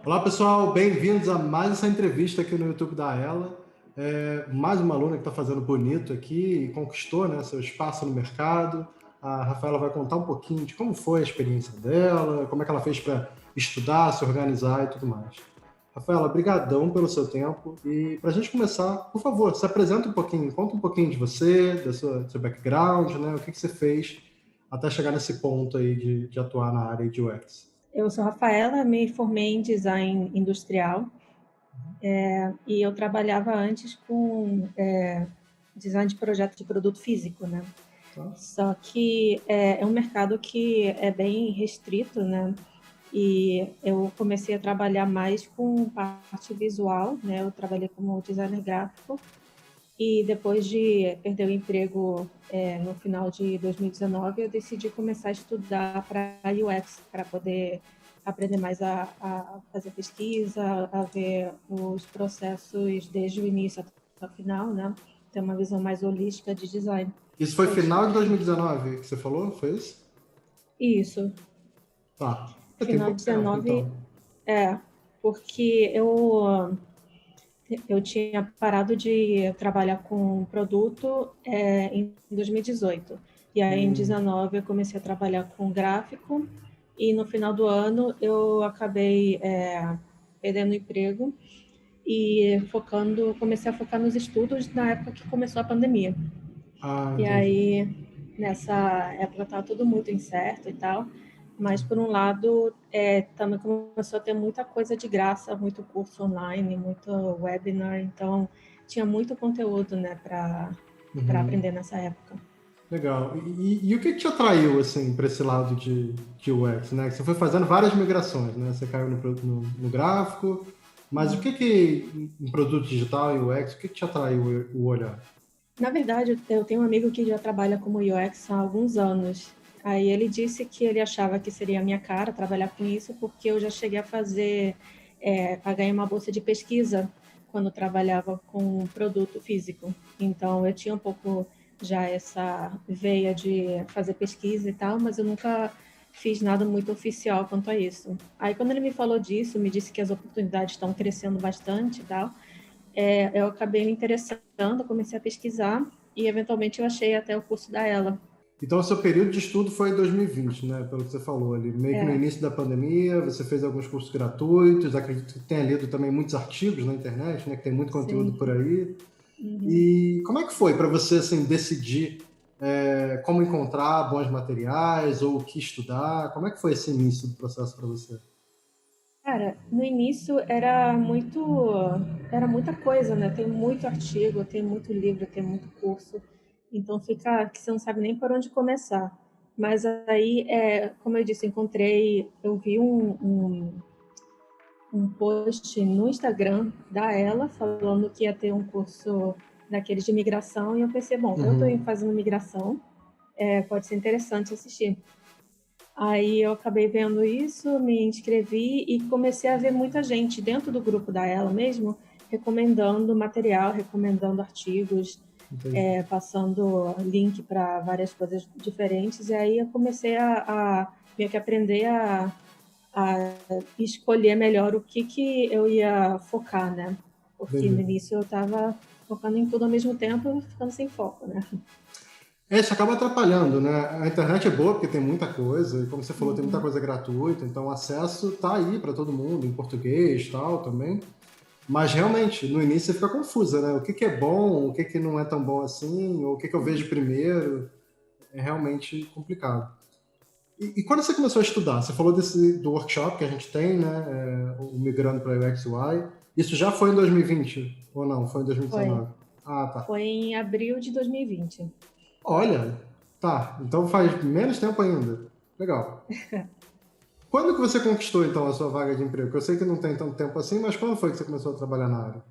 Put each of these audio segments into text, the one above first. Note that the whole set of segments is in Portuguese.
Olá pessoal, bem-vindos a mais essa entrevista aqui no YouTube da Ela. Mais uma aluna que está fazendo bonito aqui e conquistou, né, seu espaço no mercado. A Rafaela vai contar um pouquinho de como foi a experiência dela, como é que ela fez para estudar, se organizar e tudo mais. Rafaela, brigadão pelo seu tempo e para a gente começar, por favor, se apresenta um pouquinho, conta um pouquinho de você, do seu background, né, o que você fez até chegar nesse ponto aí de atuar na área de UX. Eu sou Rafaela, me formei em design industrial e eu trabalhava antes com design de projeto de produto físico, né? Tá? Só que é um mercado que é bem restrito, né? E eu comecei a trabalhar mais com parte visual, né? Eu trabalhei como designer gráfico e depois de perder o emprego no final de 2019, eu decidi começar a estudar para UX, para poder aprender mais a fazer pesquisa, a ver os processos desde o início até o final, né? Ter uma visão mais holística de design. Isso foi Foi isso. final de 2019 que você falou? Foi isso? Isso. Tá. Tem Final de pouco tempo, 19, então. porque eu tinha parado de trabalhar com produto em 2018. E aí, em Hum. 2019, eu comecei a trabalhar com gráfico. E no final do ano, eu acabei perdendo o emprego e comecei a focar nos estudos na época que começou a pandemia. Ah, E entendi. aí, nessa época, estava tudo muito incerto e tal. Mas, por um lado, também começou a ter muita coisa de graça, muito curso online, muito webinar. Então, tinha muito conteúdo, né, para Uhum. aprender nessa época. Legal. E o que te atraiu, assim, para esse lado de UX, né? Você foi fazendo várias migrações, né? Você caiu no gráfico, mas o que em produto digital e UX, o que te atraiu o olhar? Na verdade, eu tenho um amigo que já trabalha como UX há alguns anos. Aí ele disse que ele achava que seria a minha cara trabalhar com isso, porque eu já cheguei a ganhar uma bolsa de pesquisa quando trabalhava com produto físico. Então eu tinha um pouco já essa veia de fazer pesquisa e tal, mas eu nunca fiz nada muito oficial quanto a isso. Aí quando ele me falou disso, me disse que as oportunidades estão crescendo bastante e tal, eu acabei me interessando, comecei a pesquisar e eventualmente eu achei até o curso da Ela. Então, o seu período de estudo foi em 2020, né? Pelo que você falou ali, meio que no É, início da pandemia, você fez alguns cursos gratuitos, acredito que tenha lido também muitos artigos na internet, né? Que tem muito conteúdo por sim. aí. Uhum. E como é que foi para você assim decidir como encontrar bons materiais ou o que estudar? Como é que foi esse início do processo para você? Cara, no início era muita coisa, né? Tem muito artigo, tem muito livro, tem muito curso. Então fica que você não sabe nem por onde começar. Mas aí, como eu disse, eu vi um post no Instagram da Ela falando que ia ter um curso daqueles de migração e eu pensei, bom, eu estou Uhum. fazendo migração, pode ser interessante assistir. Aí eu acabei vendo isso, me inscrevi e comecei a ver muita gente dentro do grupo da Ela mesmo recomendando material, recomendando artigos, Entendi. passando link para várias coisas diferentes. E aí eu comecei a meio que aprender a escolher melhor o que eu ia focar, né? Porque no Entendi. início eu estava focando em tudo ao mesmo tempo e ficando sem foco, né? Isso acaba atrapalhando, né? A internet é boa porque tem muita coisa, e como você falou, tem muita coisa gratuita, então o acesso tá aí para todo mundo, em português tal também. Mas realmente, no início você fica confusa, né? O que é bom, o que não é tão bom assim, ou o que eu vejo primeiro, é realmente complicado. E quando você começou a estudar, você falou do workshop que a gente tem, né? O Migrando para UX UI. Isso já foi em 2020 ou não? Foi em Foi, 2019? Ah, tá. foi em abril de 2020. Olha, tá. Então faz menos tempo ainda. Legal. Quando que você conquistou, então, a sua vaga de emprego? Eu sei que não tem tanto tempo assim, mas quando foi que você começou a trabalhar na área?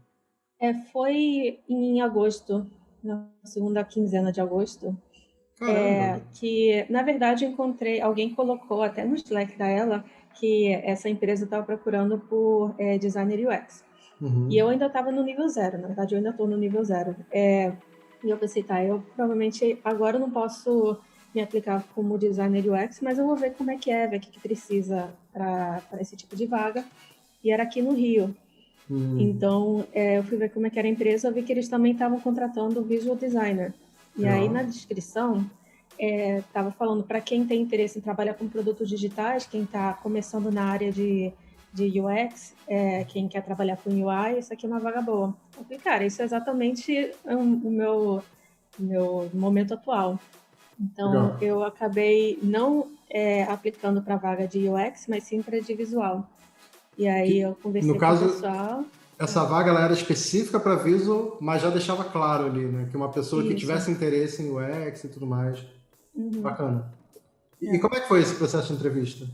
Foi em agosto, na segunda quinzena de agosto, Caramba. que na verdade alguém colocou até no Slack da ela que essa empresa estava procurando por designer UX. E eu Uhum. ainda estava no nível zero, na verdade eu ainda estou no nível zero. E eu pensei, tá, eu provavelmente agora eu não posso me aplicar como designer UX, mas eu vou ver como é que é, ver o que precisa para esse tipo de vaga. e era aqui no Rio. Então, eu fui ver como é que era a empresa, eu vi que eles também estavam contratando visual designer. E aí, na descrição, estava falando para quem tem interesse em trabalhar com produtos digitais, quem está começando na área de UX, quem quer trabalhar com UI, isso aqui é uma vaga boa. Eu falei, cara, isso é exatamente o meu momento atual. Então, Legal. eu acabei não aplicando para a vaga de UX, mas sim para de visual. E aí eu No conversei com o caso, pessoal. essa vaga ela era específica para visual, mas já deixava claro ali, né? Que uma pessoa que Isso. tivesse interesse em UX e tudo mais. Bacana. E É. como é que foi esse processo de entrevista?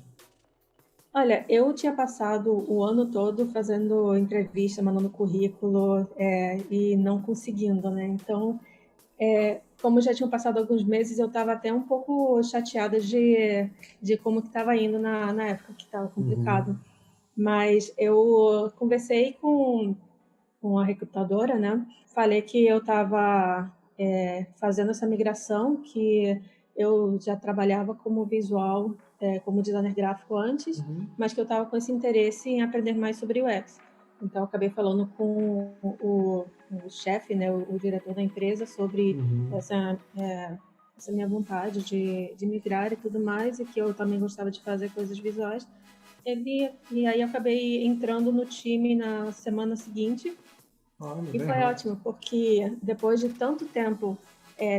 Olha, eu tinha passado o ano todo fazendo entrevista, mandando currículo e não conseguindo, né? Então, como já tinham passado alguns meses, eu estava até um pouco chateada de como que estava indo na época, que estava complicado. Mas eu conversei com a recrutadora, né? Falei que eu estava fazendo essa migração, que eu já trabalhava como visual, como designer gráfico antes, mas que eu estava com esse interesse em aprender mais sobre UX. Então, eu acabei falando com o chefe, né, o diretor da empresa, sobre essa minha vontade de migrar e tudo mais, e que eu também gostava de fazer coisas visuais. E aí eu acabei entrando no time na semana seguinte, Olha, e bem foi rápido. ótimo, porque depois de tanto tempo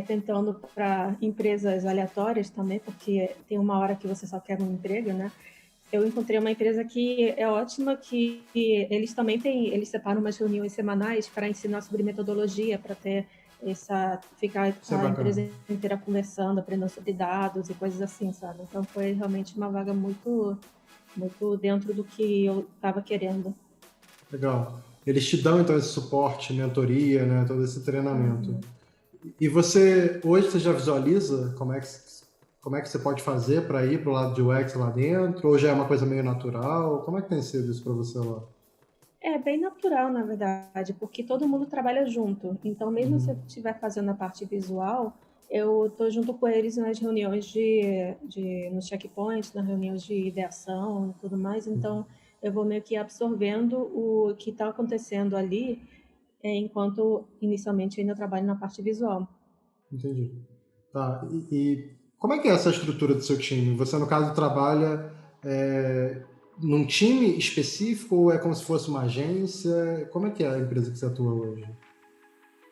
tentando para empresas aleatórias também, porque tem uma hora que você só quer um emprego, né? Eu encontrei uma empresa que é ótima, que eles também eles separam umas reuniões semanais para ensinar sobre metodologia, para ter ficar Isso é a bacana. empresa inteira conversando, aprendendo sobre dados e coisas assim, sabe? Então foi realmente uma vaga muito, muito dentro do que eu estava querendo. Legal. Eles te dão então esse suporte, mentoria, né? Todo esse treinamento. E você, hoje você já visualiza como é que você pode fazer para ir para o lado de UX lá dentro? Ou já é uma coisa meio natural? Como é que tem sido isso para você lá? É bem natural, na verdade, porque todo mundo trabalha junto. Então, mesmo se eu estiver fazendo a parte visual, eu estou junto com eles nas reuniões nos checkpoints, nas reuniões de ideação e tudo mais. Então, eu vou meio que absorvendo o que está acontecendo ali, enquanto inicialmente eu ainda trabalho na parte visual. Entendi. Tá. E como é que é essa estrutura do seu time? Você, no caso, trabalha num time específico ou é como se fosse uma agência? Como é que é a empresa que você atua hoje?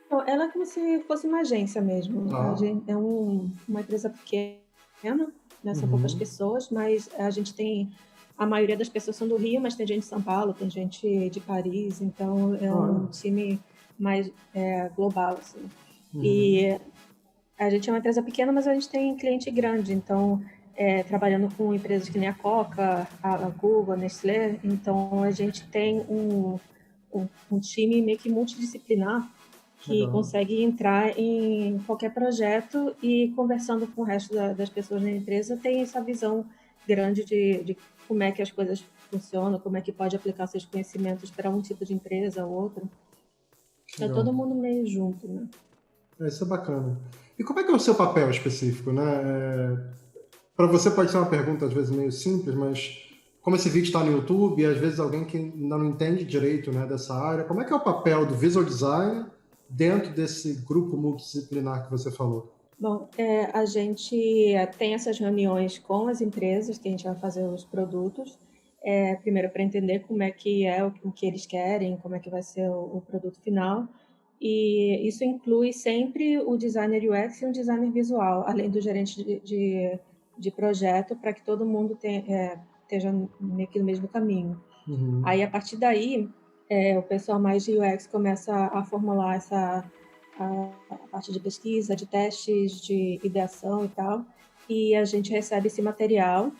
Então, ela é como se fosse uma agência mesmo. A Tá. gente é uma empresa pequena, né? São poucas Uhum. pessoas, mas a gente tem a maioria das pessoas são do Rio, mas tem gente de São Paulo, tem gente de Paris, então é um Olha. time mais global, assim. Uhum. E a gente é uma empresa pequena, mas a gente tem cliente grande, então trabalhando com empresas que nem a Coca, a Google, a Nestlé, então a gente tem um time meio que multidisciplinar que Legal. consegue entrar em qualquer projeto e conversando com o resto das pessoas na empresa tem essa visão grande de como é que as coisas funcionam, como é que pode aplicar seus conhecimentos para um tipo de empresa ou outro. Então, todo Legal. mundo meio junto, né? Isso é bacana. E como é que é o seu papel específico, né? Para você pode ser uma pergunta às vezes meio simples, mas como esse vídeo está no YouTube e às vezes alguém que ainda não entende direito, né, dessa área, como é que é o papel do visual design dentro desse grupo multidisciplinar que você falou? Bom, a gente tem essas reuniões com as empresas que a gente vai fazer os produtos, primeiro para entender como é que o que eles querem, como é que vai ser o produto final, e isso inclui sempre o designer UX e um designer visual, além do gerente de projeto, para que todo mundo esteja meio que no mesmo caminho. Uhum. Aí, a partir daí, o pessoal mais de UX começa a formular a parte de pesquisa, de testes, de ideação e tal, e a gente recebe esse material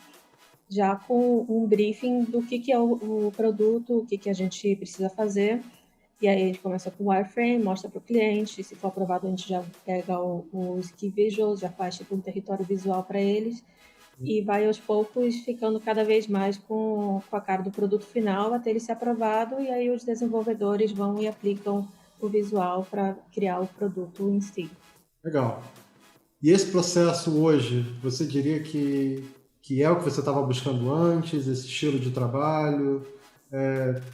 já com um briefing do que é o produto, o que a gente precisa fazer, e aí a gente começa com o wireframe, mostra para o cliente, se for aprovado a gente já pega os key visuals, já faz tipo um território visual para eles, e vai aos poucos ficando cada vez mais com a cara do produto final até ele ser aprovado, e aí os desenvolvedores vão e aplicam o visual para criar o produto em si. Legal. E esse processo hoje, você diria que é o que você estava buscando antes, esse estilo de trabalho?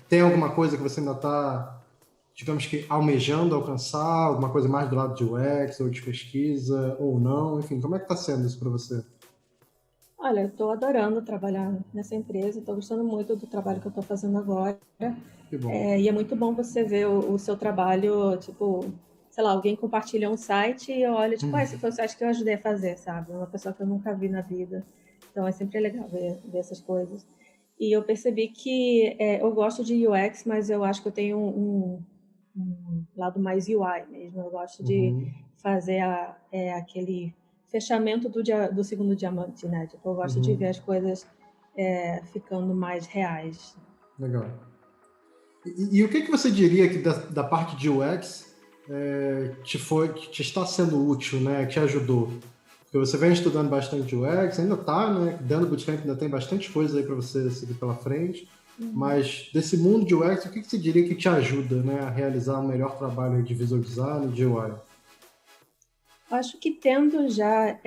Tem alguma coisa que você ainda está, digamos que, almejando alcançar? Alguma coisa mais do lado de UX ou de pesquisa ou não? Enfim, como é que está sendo isso para você? Olha, eu estou adorando trabalhar nessa empresa, estou gostando muito do trabalho que eu estou fazendo agora. Que bom. E é muito bom você ver o seu trabalho, tipo, sei lá, alguém compartilha um site e eu olho, tipo, esse foi o site que eu ajudei a fazer, sabe? Uma pessoa que eu nunca vi na vida. Então é sempre legal ver essas coisas. E eu percebi que eu gosto de UX, mas eu acho que eu tenho um lado mais UI mesmo. Eu gosto de Uhum, fazer aquele fechamento do segundo diamante, né? Tipo, eu gosto de ver uhum, as coisas ficando mais reais. legal. E o que que você diria que da parte de UX que te está sendo útil, né? Que te ajudou? Porque você vem estudando bastante UX, ainda está, né? Dentro do Bootcamp ainda tem bastante coisa aí para você seguir pela frente. Mas desse mundo de UX, o que que você diria que te ajuda, né, a realizar um melhor trabalho de visual design e de UI? Acho que tendo já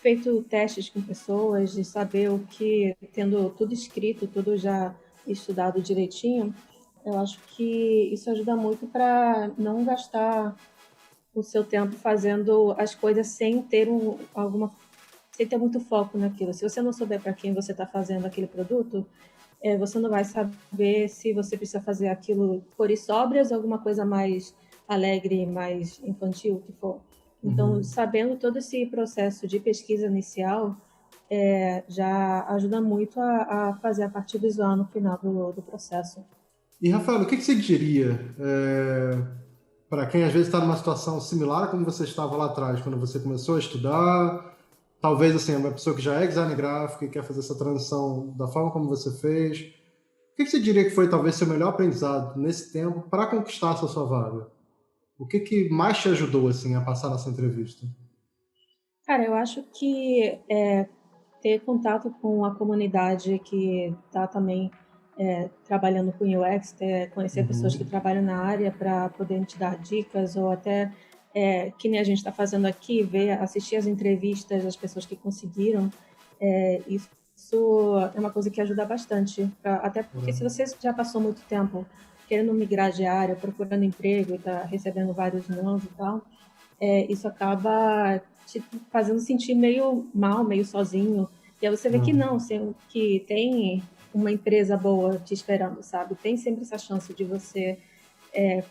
feito testes com pessoas, de saber o que, tendo tudo escrito, tudo já estudado direitinho, eu acho que isso ajuda muito para não gastar o seu tempo fazendo as coisas sem ter sem ter muito foco naquilo. Se você não souber para quem você está fazendo aquele produto, você não vai saber se você precisa fazer aquilo cores sóbrias ou alguma coisa mais alegre, mais infantil, o que for. Então, Uhum. sabendo todo esse processo de pesquisa inicial, já ajuda muito a fazer a parte visual no final do processo. E, Rafael, o que que você diria para quem às vezes está numa situação similar a como você estava lá atrás, quando você começou a estudar? Talvez assim, uma pessoa que já é design gráfico e quer fazer essa transição da forma como você fez. O que que você diria que foi talvez seu melhor aprendizado nesse tempo para conquistar essa sua vaga? O que que mais te ajudou assim a passar nessa entrevista? Cara, eu acho que ter contato com a comunidade que está também trabalhando com UX, conhecer pessoas que Uhum, trabalham na área para poder te dar dicas, ou até, que nem a gente está fazendo aqui, assistir as entrevistas das pessoas que conseguiram, isso é uma coisa que ajuda bastante. Até porque se você já passou muito tempo querendo migrar de área, procurando emprego e está recebendo vários nãos e tal, isso acaba te fazendo sentir meio mal, meio sozinho. E aí você vê que não, que tem uma empresa boa te esperando, sabe? Tem sempre essa chance de você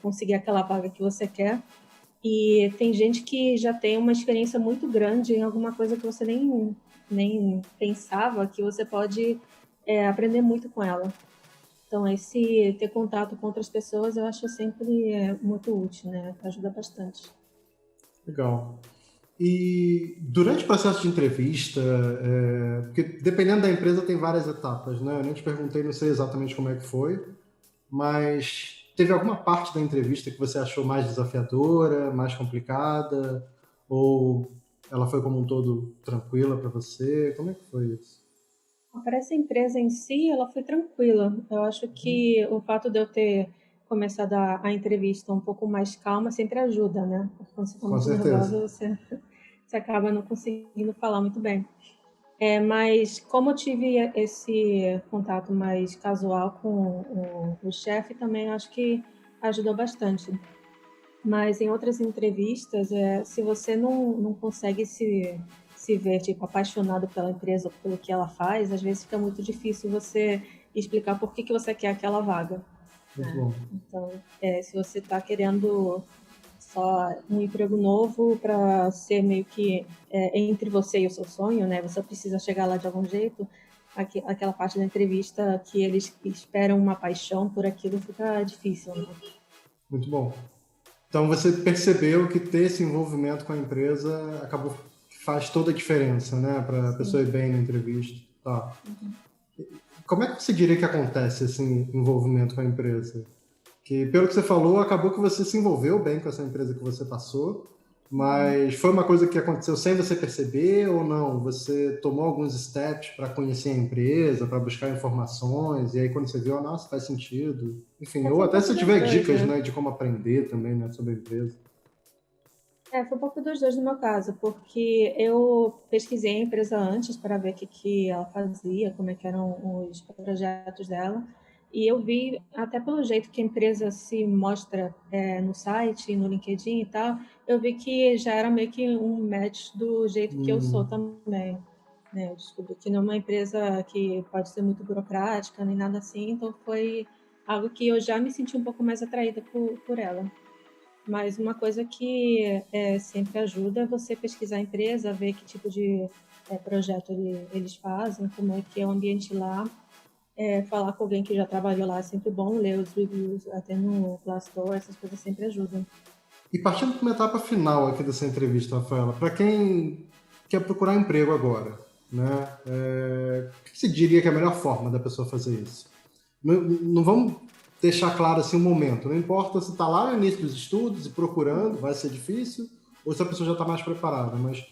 conseguir aquela vaga que você quer. E tem gente que já tem uma experiência muito grande em alguma coisa que você nem pensava que você pode aprender muito com ela. Então, esse ter contato com outras pessoas eu acho sempre muito útil, né? Ajuda bastante. legal. E durante o processo de entrevista, porque dependendo da empresa tem várias etapas, né? Eu nem te perguntei, não sei exatamente como é que foi, mas teve alguma parte da entrevista que você achou mais desafiadora, mais complicada, ou ela foi como um todo tranquila para você? Como é que foi isso? Para essa empresa em si, ela foi tranquila. Eu acho que o fato de eu ter começado a entrevista um pouco mais calma sempre ajuda, né? Porque quando você está Com muito certeza. nervosa, você acaba não conseguindo falar muito bem. Mas como eu tive esse contato mais casual com o chefe, também acho que ajudou bastante. Mas em outras entrevistas, se você não consegue se ver tipo, apaixonado pela empresa ou pelo que ela faz, às vezes fica muito difícil você explicar por que você quer aquela vaga. Muito Né? bom. Então, se você está querendo só um emprego novo para ser meio que entre você e o seu sonho, né? Você precisa chegar lá de algum jeito. Aquela parte da entrevista que eles esperam uma paixão por aquilo fica difícil, né? Muito bom. Então você percebeu que ter esse envolvimento com a empresa acabou que faz toda a diferença, né, para a pessoa Sim. ir bem na entrevista. Tá. Como é que você diria que acontece esse envolvimento com a empresa? Que pelo que você falou, acabou que você se envolveu bem com essa empresa que você passou, mas foi uma coisa que aconteceu sem você perceber ou não? Você tomou alguns steps para conhecer a empresa, para buscar informações, e aí quando você viu, nossa, faz sentido. Enfim, ou Foi um até pouco se das tiver duas, dicas, né? né, de como aprender também, né, sobre a empresa. Foi um pouco dos dois no meu caso, porque eu pesquisei a empresa antes para ver o que, que ela fazia, como é que eram os projetos dela, e eu vi, até pelo jeito que a empresa se mostra no site, no LinkedIn e tal, eu vi que já era meio que um match do jeito que eu sou Hum, também. Né? Eu descobri que não é uma empresa que pode ser muito burocrática, nem nada assim, então foi algo que eu já me senti um pouco mais atraída por ela. Mas uma coisa que sempre ajuda é você pesquisar a empresa, ver que tipo de projeto eles fazem, como é que é o ambiente lá. Falar com alguém que já trabalhou lá é sempre bom, ler os reviews até no Glassdoor, essas coisas sempre ajudam. E partindo para uma etapa final aqui dessa entrevista, Rafaela, para quem quer procurar emprego agora, né, o que você diria que é a melhor forma da pessoa fazer isso? Não, não vamos deixar claro assim um momento, não importa se está lá no início dos estudos e procurando, vai ser difícil, ou se a pessoa já está mais preparada, mas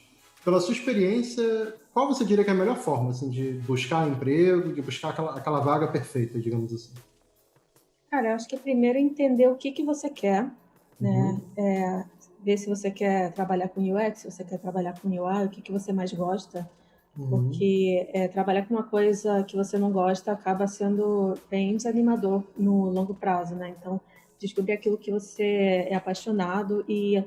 pela sua experiência, qual você diria que é a melhor forma assim, de buscar emprego, de buscar aquela vaga perfeita, digamos assim? Cara, eu acho que primeiro entender o que que você quer, né? Uhum, Ver se você quer trabalhar com UX, se você quer trabalhar com UI, o que que você mais gosta. uhum, Porque trabalhar com uma coisa que você não gosta acaba sendo bem desanimador no longo prazo, né? Então, descobrir aquilo que você é apaixonado e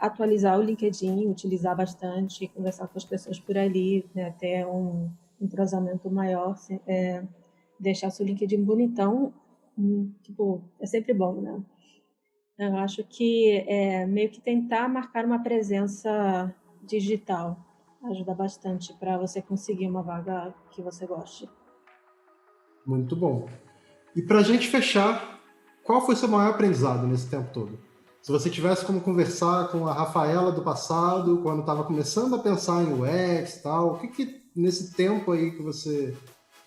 atualizar o LinkedIn, utilizar bastante, conversar com as pessoas por ali, né? Ter um entrosamento maior, deixar seu LinkedIn bonitão, tipo, é sempre bom, né? Eu acho que meio que tentar marcar uma presença digital ajuda bastante para você conseguir uma vaga que você goste. muito bom. E para a gente fechar, qual foi seu maior aprendizado nesse tempo todo? Se você tivesse como conversar com a Rafaela do passado, quando estava começando a pensar em UX e tal, o que, que nesse tempo aí que você,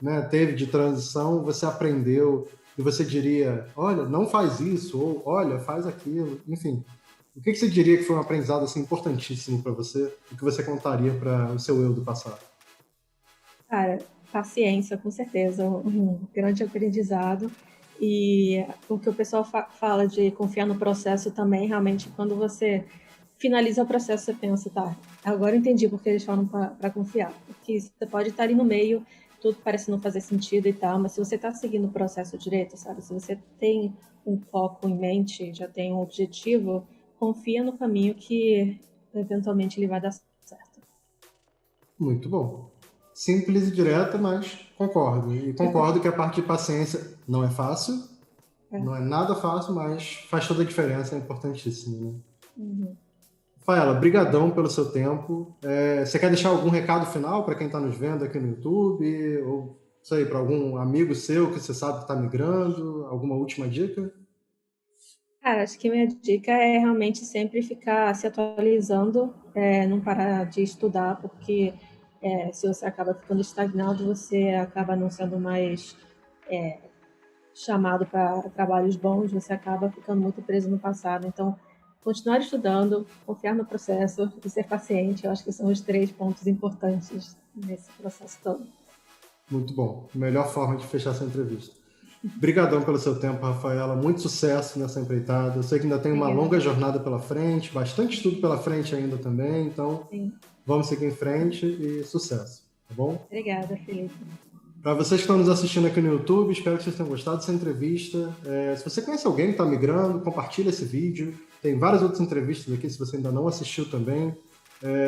né, teve de transição, você aprendeu e você diria, olha, não faz isso, ou olha, faz aquilo, enfim. O que, que você diria que foi um aprendizado assim, importantíssimo para você e que você contaria para o seu eu do passado? Cara, paciência, com certeza, um grande aprendizado. E o que o pessoal fala de confiar no processo também, realmente, quando você finaliza o processo, você pensa, tá, agora eu entendi porque eles falam para confiar. Porque você pode estar ali no meio, tudo parece não fazer sentido e tal, mas se você está seguindo o processo direito, sabe? Se você tem um foco em mente, já tem um objetivo, confia no caminho que eventualmente ele vai dar certo. Muito bom. Simples e direta, mas concordo. E concordo que a parte de paciência não é fácil, É. não é nada fácil, mas faz toda a diferença, é importantíssimo. Né? Uhum. Faela, brigadão pelo seu tempo. Você quer deixar algum recado final para quem está nos vendo aqui no YouTube? Ou, sei, para algum amigo seu que você sabe que está migrando? Alguma última dica? Cara, acho que minha dica é realmente sempre ficar se atualizando, não parar de estudar, porque se você acaba ficando estagnado, você acaba não sendo mais chamado para trabalhos bons, você acaba ficando muito preso no passado. Então, continuar estudando, confiar no processo e ser paciente, eu acho que são os três pontos importantes nesse processo todo. Muito bom. Melhor forma de fechar essa entrevista. Brigadão pelo seu tempo, Rafaela. Muito sucesso nessa empreitada. Eu sei que ainda tem uma longa Obrigada. jornada pela frente, bastante estudo pela frente ainda também, então Sim. vamos seguir em frente e sucesso, tá bom? Obrigada, Felipe. Para vocês que estão nos assistindo aqui no YouTube, espero que vocês tenham gostado dessa entrevista. Se você conhece alguém que está migrando, compartilha esse vídeo. Tem várias outras entrevistas aqui, se você ainda não assistiu também.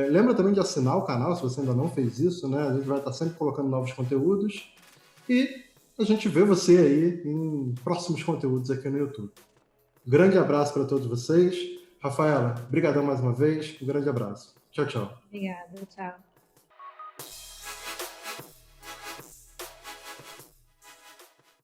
Lembra também de assinar o canal, se você ainda não fez isso, né? A gente vai estar sempre colocando novos conteúdos. E a gente vê você aí em próximos conteúdos aqui no YouTube. Grande abraço para todos vocês. Rafaela, brigadão mais uma vez. Um grande abraço. Tchau, tchau. Obrigada. Tchau.